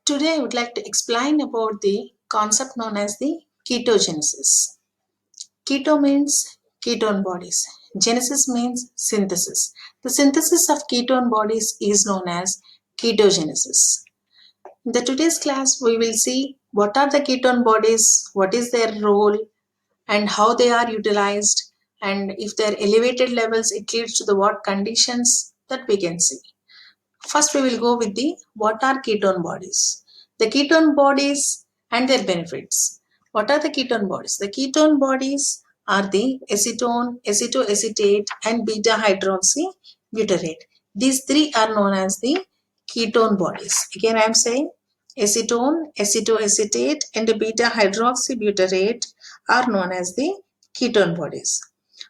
Today I would like to explain about the concept known as the ketogenesis. Keto means ketone bodies. Genesis means synthesis. The synthesis of ketone bodies is known as ketogenesis. In the today's class, we will see what are the ketone bodies, what is their role, and how they are utilized, and if they are elevated levels, it leads to the what conditions that we can see. First, we will go with the what are ketone bodies. The ketone bodies and their benefits. What are the ketone bodies? The ketone bodies are the acetone, acetoacetate, and beta hydroxybutyrate. These three are known as the ketone bodies. Again, I am saying acetone, acetoacetate, and beta hydroxybutyrate are known as the ketone bodies.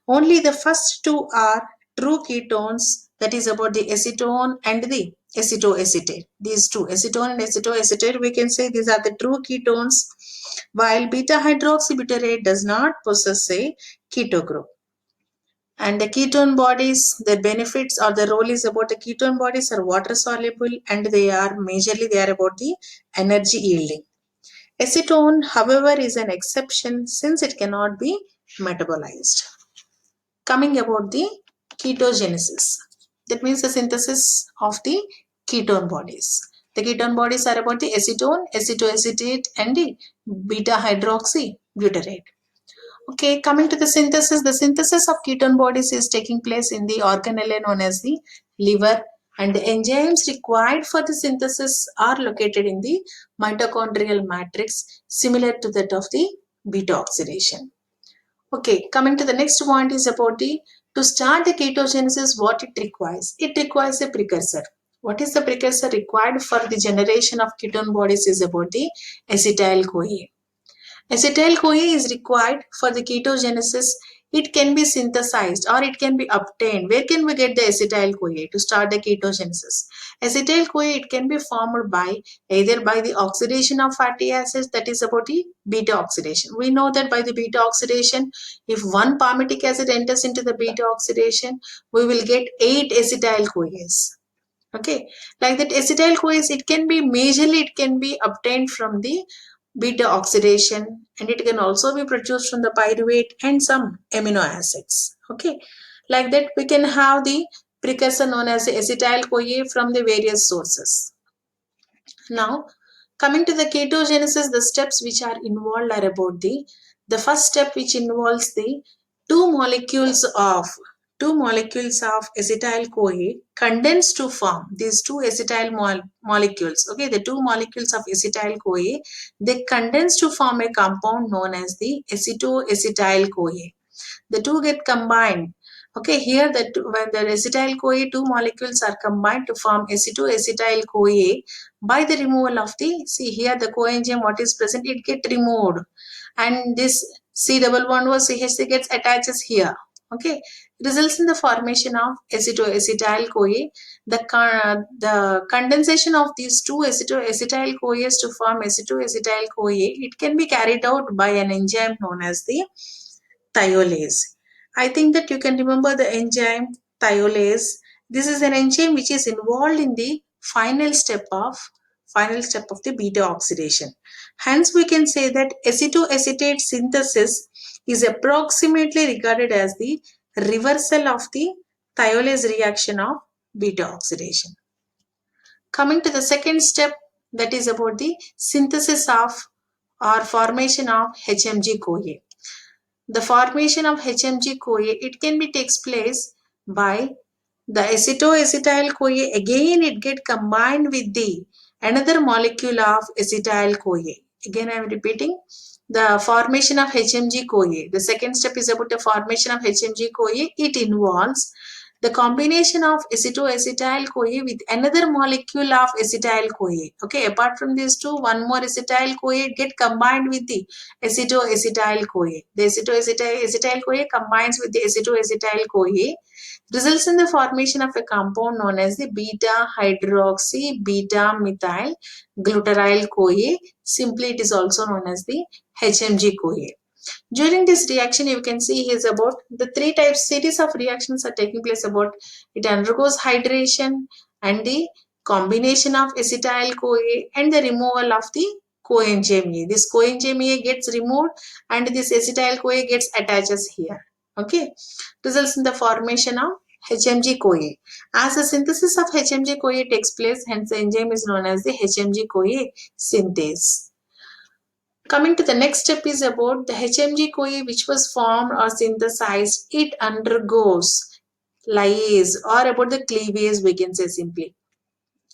Only the first two are true ketones, that is about the acetone and the acetoacetate. These two, acetone and acetoacetate, we can say these are the true ketones, while beta hydroxybutyrate does not possess a keto group. And the ketone bodies, their benefits or the role is about the ketone bodies are water soluble, and they are about the energy yielding. Acetone, however, is an exception since it cannot be metabolized. Coming about the ketogenesis, that means the synthesis of the ketone bodies. The ketone bodies are about the acetone, acetoacetate, and the beta hydroxybutyrate. Okay, coming to the synthesis of ketone bodies is taking place in the organelle known as the liver, and the enzymes required for the synthesis are located in the mitochondrial matrix, similar to that of the beta oxidation. Okay, coming to the next point is about the to start the ketogenesis, what it requires. It requires a precursor. What is the precursor required for the generation of ketone bodies is about the acetyl-CoA. Acetyl-CoA is required for the ketogenesis. It can be synthesized or it can be obtained. Where can we get the acetyl-CoA to start the ketogenesis? Acetyl-CoA, it can be formed by either by the oxidation of fatty acids, that is about the beta oxidation. We know that by the beta oxidation, if one palmitic acid enters into the beta oxidation, we will get 8 acetyl-CoAs. Okay, like that acetyl-CoAs, it can be obtained from the beta oxidation, and it can also be produced from the pyruvate and some amino acids. Okay, like that we can have the precursor known as the acetyl-CoA from the various sources. Now, coming to the ketogenesis, the steps which are involved are about the first step, which involves the two molecules of acetyl-CoA condense to form these two acetyl molecules. Okay, the two molecules of acetyl-CoA, they condense to form a compound known as the acetoacetyl-CoA. The two get combined. Okay, here when the acetyl-CoA two molecules are combined to form acetoacetyl-CoA, by the removal of see here the coenzyme what is present, it gets removed, and this C double bond or CH3 gets attaches here. Okay, results in the formation of acetoacetyl-CoA. The condensation of these two acetoacetyl-CoAs to form acetoacetyl-CoA, it can be carried out by an enzyme known as the thiolase. I think that you can remember the enzyme thiolase. This is an enzyme which is involved in the final step of the beta oxidation. Hence, we can say that acetoacetate synthesis is approximately regarded as the reversal of the thiolase reaction of beta oxidation. Coming to the second step, that is about the synthesis of or formation of HMG-CoA. The formation of HMG-CoA, it can be takes place by the acetoacetyl-CoA. Again, it get combined with the another molecule of acetyl-CoA. Again, I am repeating the formation of HMG-CoA. The second step is about the formation of HMG-CoA. It involves the combination of acetoacetyl-CoA with another molecule of acetyl-CoA. Okay, apart from these two, one more acetyl-CoA get combined with the acetoacetyl-CoA. The acetoacetyl-CoA combines with the acetoacetyl-CoA, results in the formation of a compound known as the beta hydroxy beta methyl glutaryl CoA. Simply, it is also known as the HMG-CoA. During this reaction, you can see is about the three types series of reactions are taking place. About it undergoes hydration and the combination of acetyl-CoA and the removal of the coenzyme A. This coenzyme A gets removed and this acetyl-CoA gets attaches here. Okay, results in the formation of HMG-CoA. As the synthesis of HMG-CoA takes place, hence the enzyme is known as the HMG-CoA synthase. Coming to the next step is about the HMG-CoA which was formed or synthesized. It undergoes lyase or about the cleavage, we can say simply.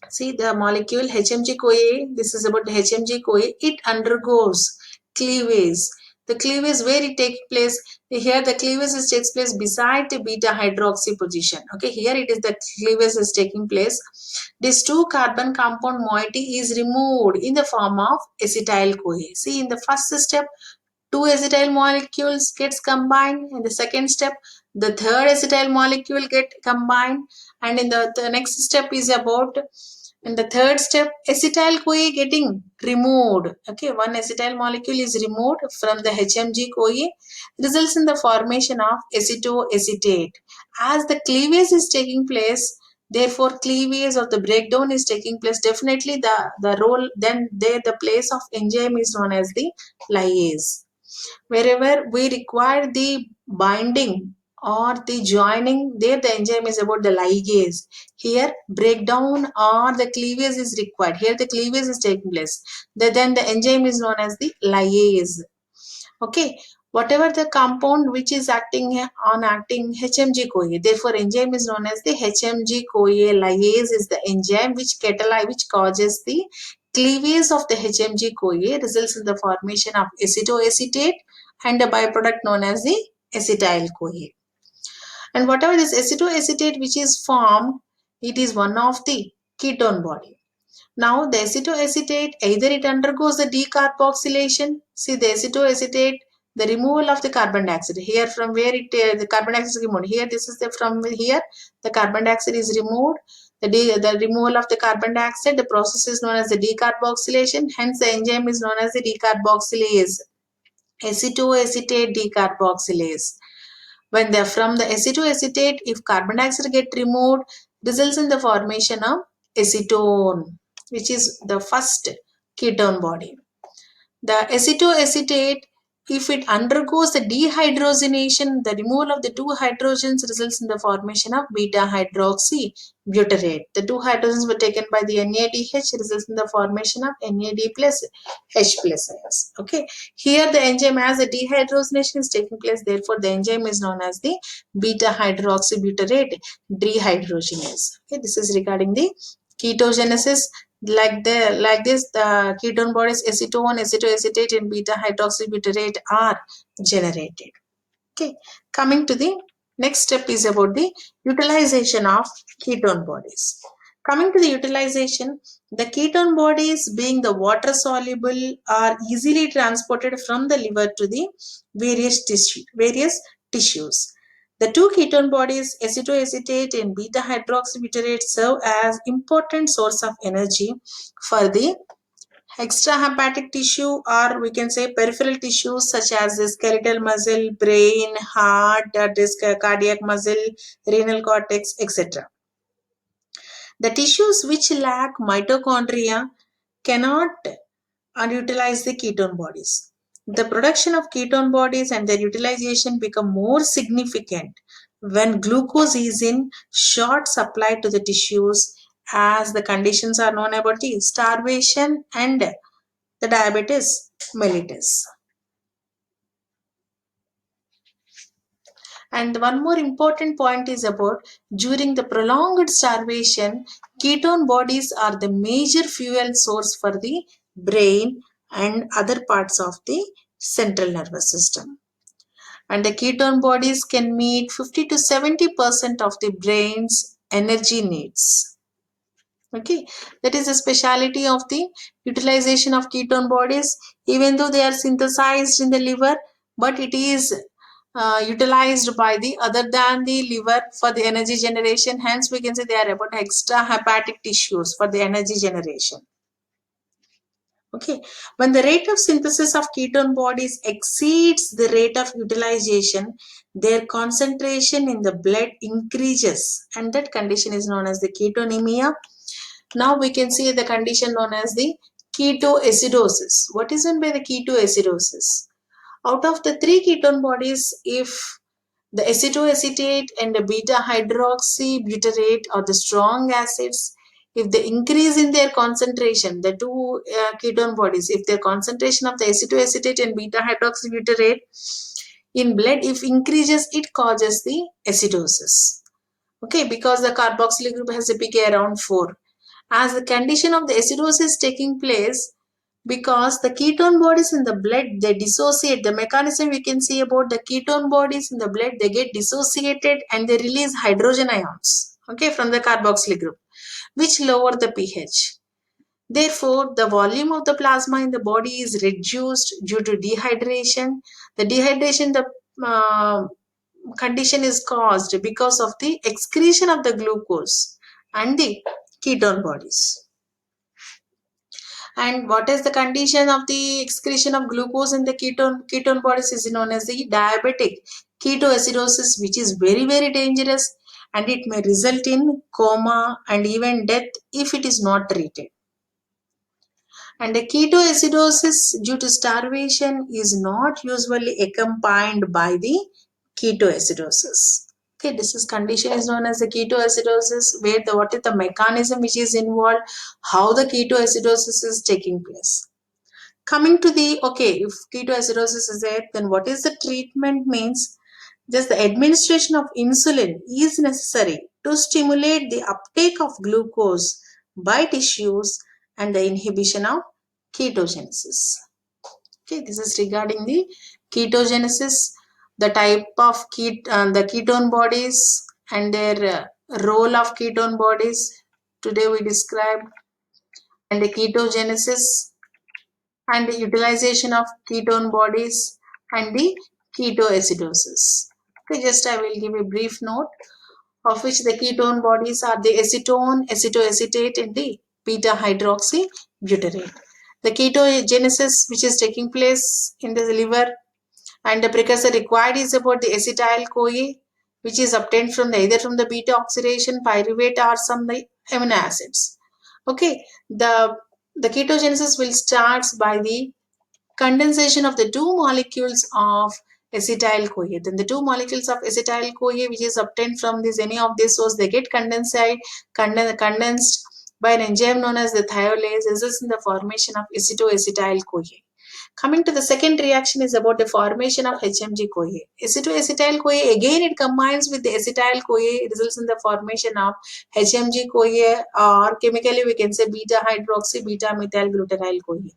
See the molecule HMG-CoA, this is about the HMG-CoA, it undergoes cleavage. The cleavage where it takes place, here the cleavage takes place beside the beta hydroxy position. Okay, here it is the cleavage is taking place. This 2-carbon compound moiety is removed in the form of acetyl-CoA. See in the first step, 2 acetyl molecules gets combined. In the second step, the third acetyl molecule get combined. And in the next step is about, in the third step, acetyl-CoA getting removed. Okay, one acetyl molecule is removed from the HMG-CoA, results in the formation of acetoacetate. As the cleavage is taking place, therefore cleavage or the breakdown is taking place, definitely the role, then there the place of enzyme is known as the lyase. Wherever we require the binding or the joining, there the enzyme is about the ligase. Here breakdown or the cleavage is required. Here the cleavage is taking place. Then the enzyme is known as the lyase. Okay, whatever the compound which is acting HMG-CoA, therefore enzyme is known as the HMG-CoA lyase is the enzyme which causes the cleavage of the HMG-CoA, results in the formation of acetoacetate and a byproduct known as the acetyl-CoA. And whatever this acetoacetate which is formed, it is one of the ketone body. Now the acetoacetate, either it undergoes the decarboxylation. See the acetoacetate, the removal of the carbon dioxide. Here from where the carbon dioxide is removed. Here this is from here the carbon dioxide is removed. The removal of the carbon dioxide, the process is known as the decarboxylation. Hence the enzyme is known as the decarboxylase. Acetoacetate decarboxylase. When they from the acetoacetate, if carbon dioxide get removed, results in the formation of acetone, which is the first ketone body. The acetoacetate, if it undergoes the dehydrogenation, the removal of the 2 hydrogens results in the formation of beta hydroxy butyrate. The 2 hydrogens were taken by the NADH, results in the formation of NAD plus H plus ions. Okay, here the enzyme as the dehydrogenation is taking place, therefore the enzyme is known as the beta hydroxy butyrate dehydrogenase. Okay, this is regarding the ketogenesis. Like this, the ketone bodies acetone, acetoacetate, and beta hydroxybutyrate are generated. Okay, coming to the next step is about the utilization of ketone bodies. Coming to the utilization, the ketone bodies being the water soluble are easily transported from the liver to the various tissues. The 2 ketone bodies, acetoacetate and beta hydroxybutyrate, serve as important source of energy for the extrahepatic tissue, or we can say peripheral tissues such as the skeletal muscle, brain, heart, cardiac muscle, renal cortex, etc. The tissues which lack mitochondria cannot utilize the ketone bodies. The production of ketone bodies and their utilization become more significant when glucose is in short supply to the tissues, as the conditions are known about the starvation and the diabetes mellitus. And one more important point is about during the prolonged starvation, ketone bodies are the major fuel source for the brain and other parts of the central nervous system. And the ketone bodies can meet 50 to 70% of the brain's energy needs. Okay, that is the speciality of the utilization of ketone bodies. Even though they are synthesized in the liver, but it is utilized by the other than the liver for the energy generation. Hence we can say they are about extra hepatic tissues for the energy generation. Okay, when the rate of synthesis of ketone bodies exceeds the rate of utilization, their concentration in the blood increases, and that condition is known as the ketonemia. Now we can see the condition known as the ketoacidosis. What is meant by the ketoacidosis? Out of the three ketone bodies, if the acetoacetate and the beta hydroxybutyrate are the strong acids, if they increase in their concentration, the two ketone bodies, if their concentration of the acetoacetate and beta hydroxybutyrate in blood, if increases, it causes the acidosis. Okay, because the carboxylic group has a pK around 4. As the condition of the acidosis taking place, because the ketone bodies in the blood, they dissociate. The mechanism we can see about the ketone bodies in the blood, they get dissociated and they release hydrogen ions, okay, from the carboxylic group, which lower the pH. Therefore, the volume of the plasma in the body is reduced due to dehydration. The dehydration, the condition is caused because of the excretion of the glucose and the ketone bodies. And what is the condition of the excretion of glucose in the ketone bodies is known as the diabetic ketoacidosis, which is very dangerous, and it may result in coma and even death if it is not treated. And the ketoacidosis due to starvation is not usually accompanied by the ketoacidosis. Okay, this is condition is known as the ketoacidosis, where the what is the mechanism which is involved, how the ketoacidosis is taking place. Coming to the, okay, if ketoacidosis is there, then what is the treatment means? Just the administration of insulin is necessary to stimulate the uptake of glucose by tissues and the inhibition of ketogenesis. Okay, this is regarding the ketogenesis, the type of the ketone bodies and their role of ketone bodies. Today we described, and the ketogenesis and the utilization of ketone bodies and the ketoacidosis. Okay, just I will give a brief note, of which the ketone bodies are the acetone, acetoacetate, and the beta hydroxybutyrate. The ketogenesis which is taking place in the liver, and the precursor required is about the acetyl CoA, which is obtained from either from the beta oxidation, pyruvate, or some the amino acids. Okay, the ketogenesis will start by the condensation of the two molecules of acetyl CoA. Then the two molecules of acetyl CoA, which is obtained from this any of these source, they get condensed by an enzyme known as the thiolase, results in the formation of acetoacetyl CoA. Coming to the second reaction is about the formation of HMG-CoA. Acetoacetyl-CoA, again it combines with the acetyl-CoA, results in the formation of HMG-CoA, or chemically we can say beta-hydroxy, beta-methyl-glutenyl-CoA.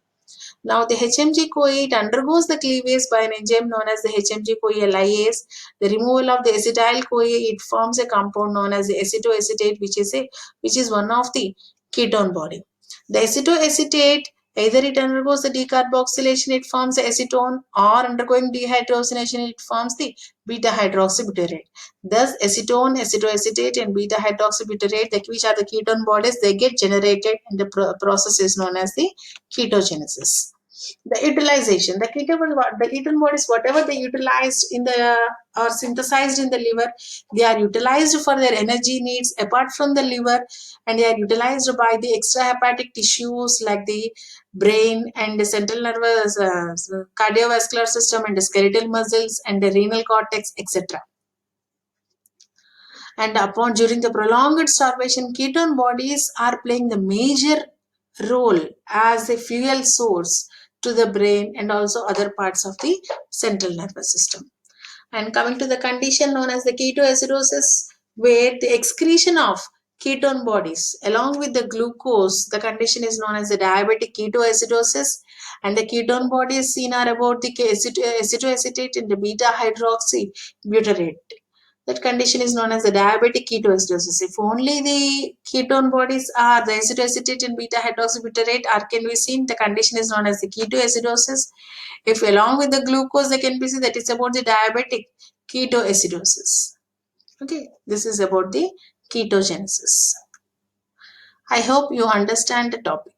Now the HMG-CoA, it undergoes the cleavage by an enzyme known as the HMG-CoA lyase. The removal of the acetyl-CoA, it forms a compound known as the acetoacetate, which is one of the ketone body. The acetoacetate, either it undergoes the decarboxylation, it forms the acetone, or undergoing dehydrogenation, it forms the beta hydroxybutyrate. Thus, acetone, acetoacetate, and beta hydroxybutyrate, which are the ketone bodies, they get generated, and the process is known as the ketogenesis. The utilization, the ketone bodies, whatever they utilized in the or synthesized in the liver, they are utilized for their energy needs apart from the liver, and they are utilized by the extrahepatic tissues like the brain and the central nervous cardiovascular system and the skeletal muscles and the renal cortex, etc. And upon during the prolonged starvation, ketone bodies are playing the major role as a fuel source to the brain and also other parts of the central nervous system. And coming to the condition known as the ketoacidosis, where the excretion of ketone bodies along with the glucose, the condition is known as the diabetic ketoacidosis, and the ketone bodies seen are about the acetoacetate and the beta hydroxybutyrate. That condition is known as the diabetic ketoacidosis. If only the ketone bodies are the acetoacetate and beta hydroxybutyrate are can be seen, the condition is known as the ketoacidosis. If along with the glucose they can be seen, that is about the diabetic ketoacidosis. Okay, this is about the ketogenesis. I hope you understand the topic.